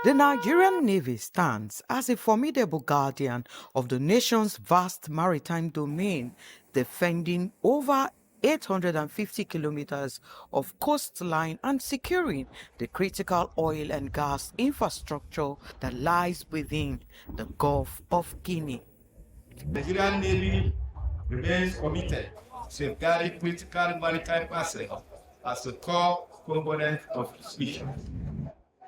The Nigerian Navy stands as a formidable guardian of the nation's vast maritime domain, defending over 850 kilometers of coastline and securing the critical oil and gas infrastructure that lies within the Gulf of Guinea. The Nigerian Navy remains committed to safeguarding critical maritime assets as a core component of its mission.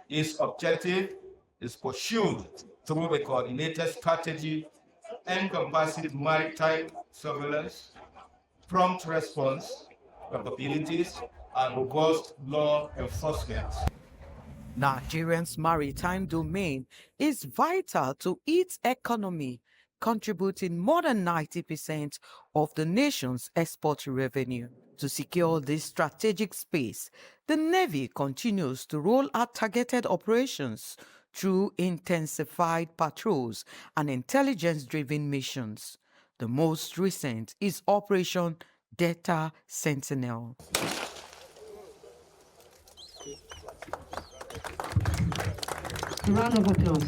Its objective is pursued through a coordinated strategy encompassing maritime surveillance, prompt response capabilities, and robust law enforcement. Nigeria's maritime domain is vital to its economy, contributing more than 90% of the nation's export revenue. To secure this strategic space, the Navy continues to roll out targeted operations through intensified patrols and intelligence-driven missions. The most recent is Operation Delta Sentinel. Round of applause.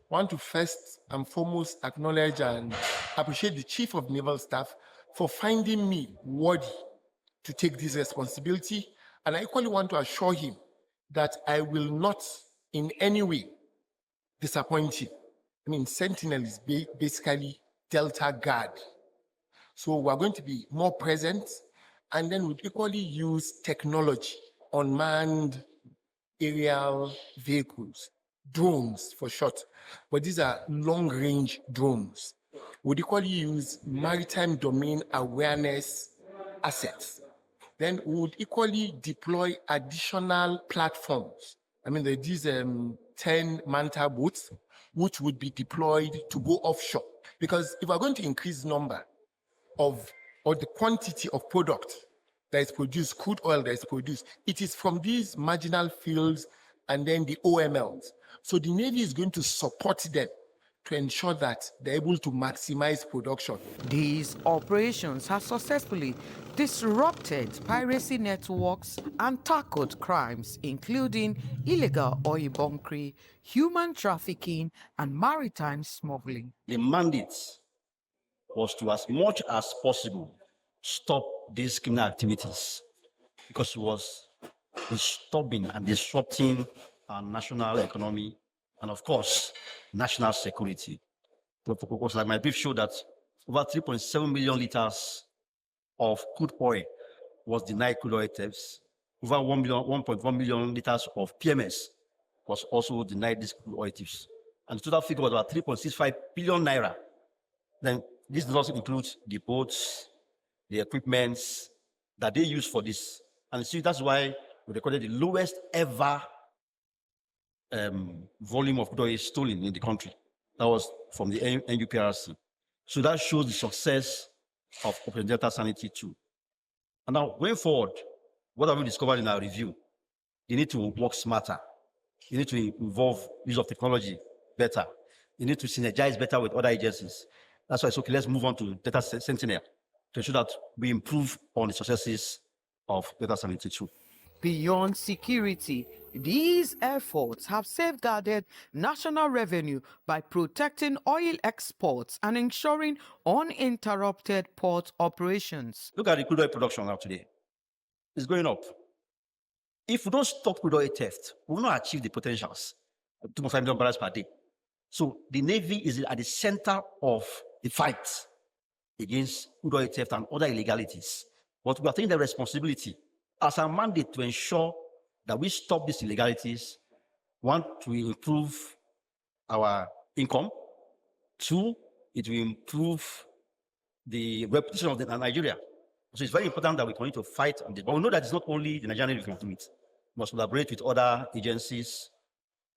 I want to first and foremost acknowledge and appreciate the Chief of Naval Staff for finding me worthy to take this responsibility. And I equally want to assure him that I will not in any way disappoint him. I mean, Sentinel is basically Delta Guard. So we're going to be more present, and then we'll equally use technology, unmanned aerial vehicles, drones for short, but these are long-range drones. We'll equally use maritime domain awareness assets. Then we would equally deploy additional platforms. I mean, these 10 Manta boats, which would be deployed to go offshore. Because if we're going to increase number of, or the quantity of product that is produced, crude oil that is produced, it is from these marginal fields and then the OMLs. So the Navy is going to support them to ensure that they're able to maximize production. These operations have successfully disrupted piracy networks and tackled crimes, including illegal oil bunkering, human trafficking, and maritime smuggling. The mandate was to, as much as possible, stop these criminal activities because it was disturbing and disrupting our national economy and, of course, national security. Because like my brief showed that over 3.7 million liters of crude oil was denied crude oil thefts. Over 1.1 million liters of PMS was also denied these crude oil thefts. And the total figure was about 3.65 billion naira. Then this does also include the boats, the equipments that they use for this. And see, that's why we recorded the lowest ever volume of crude oil stolen in the country. That was from the NUPRC. So that shows the success of Operation Delta Sanity 2. And now, going forward, what have we discovered in our review? You need to work smarter. You need to involve use of technology better. You need to synergize better with other agencies. That's why it's okay. Let's move on to Delta Sentinel to ensure that we improve on the successes of Delta Sanity 2. Beyond security, these efforts have safeguarded national revenue by protecting oil exports and ensuring uninterrupted port operations. Look at the crude oil production now today. It's going up. If we don't stop crude oil theft, we will not achieve the potentials of 2.5 million barrels per day. So the Navy is at the center of the fight against crude oil theft and other illegalities. But we are taking the responsibility as a mandate to ensure that we stop these illegalities. One, to improve our income. Two, it will improve the reputation of Nigeria. So it's very important that we continue to fight on this. But we know that it's not only the Nigerian Navy who can do it. We must collaborate with other agencies,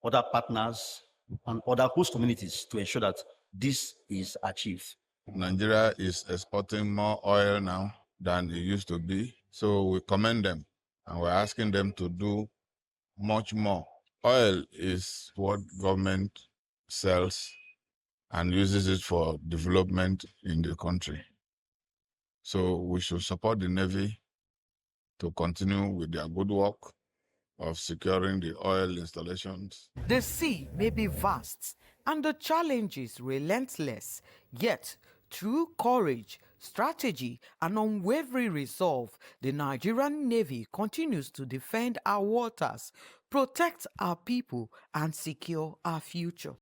other partners, and other host communities to ensure that this is achieved. Nigeria is exporting more oil now than it used to be. So we commend them and we're asking them to do much more. Oil is what government sells and uses it for development in the country. So we should support the Navy to continue with their good work of securing the oil installations. The sea may be vast and the challenges relentless, yet through courage, strategy, and unwavering resolve, the Nigerian Navy continues to defend our waters, protect our people, and secure our future.